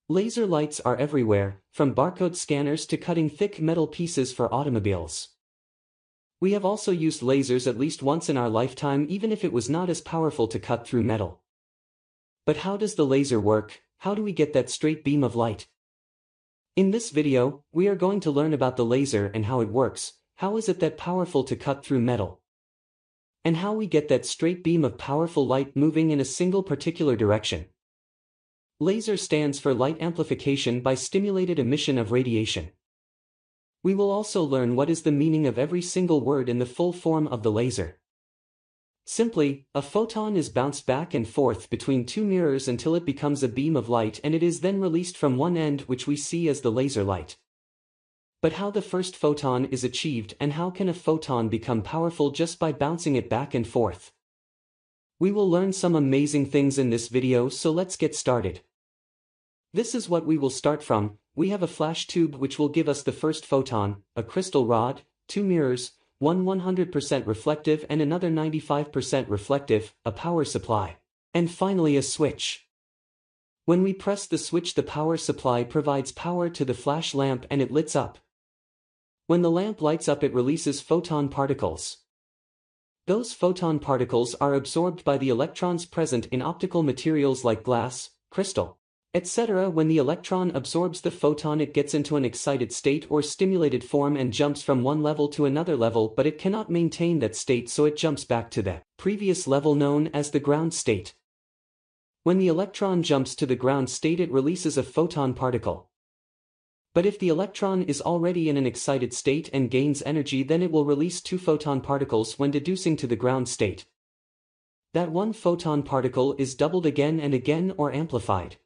Laser lights are everywhere, from barcode scanners to cutting thick metal pieces for automobiles. We have also used lasers at least once in our lifetime, even if it was not as powerful to cut through metal. But how does the laser work? How do we get that straight beam of light? In this video, we are going to learn about the laser and how it works, how is it that powerful to cut through metal, and how we get that straight beam of powerful light moving in a single particular direction. Laser stands for light amplification by stimulated emission of radiation. We will also learn what is the meaning of every single word in the full form of the laser. Simply, a photon is bounced back and forth between two mirrors until it becomes a beam of light, and it is then released from one end, which we see as the laser light. But how the first photon is achieved, and how can a photon become powerful just by bouncing it back and forth? We will learn some amazing things in this video, so let's get started. This is what we will start from. We have a flash tube which will give us the first photon, a crystal rod, two mirrors, one 100% reflective and another 95% reflective, a power supply, and finally a switch. When we press the switch, the power supply provides power to the flash lamp and it lights up. When the lamp lights up, it releases photon particles. Those photon particles are absorbed by the electrons present in optical materials like glass, crystal, etc. When the electron absorbs the photon, it gets into an excited state or stimulated form and jumps from one level to another level, but it cannot maintain that state, so it jumps back to the previous level known as the ground state. When the electron jumps to the ground state, it releases a photon particle. But if the electron is already in an excited state and gains energy, then it will release two photon particles when deducing to the ground state. That one photon particle is doubled again and again or amplified.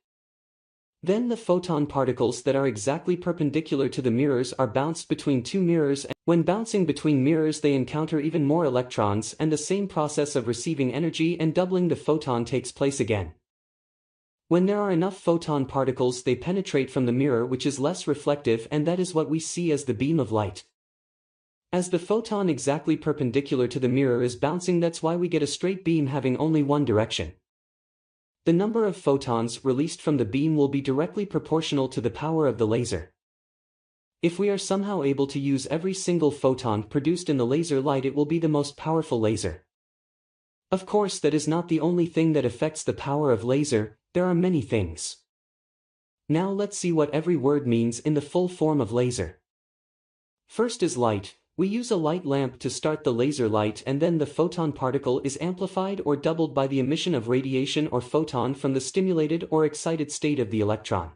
Then the photon particles that are exactly perpendicular to the mirrors are bounced between two mirrors, and when bouncing between mirrors they encounter even more electrons, and the same process of receiving energy and doubling the photon takes place again. When there are enough photon particles, they penetrate from the mirror, which is less reflective, and that is what we see as the beam of light. As the photon exactly perpendicular to the mirror is bouncing, that's why we get a straight beam having only one direction. The number of photons released from the beam will be directly proportional to the power of the laser. If we are somehow able to use every single photon produced in the laser light, it will be the most powerful laser. Of course, that is not the only thing that affects the power of laser, there are many things. Now let's see what every word means in the full form of laser. First is light. We use a light lamp to start the laser light, and then the photon particle is amplified or doubled by the emission of radiation or photon from the stimulated or excited state of the electron.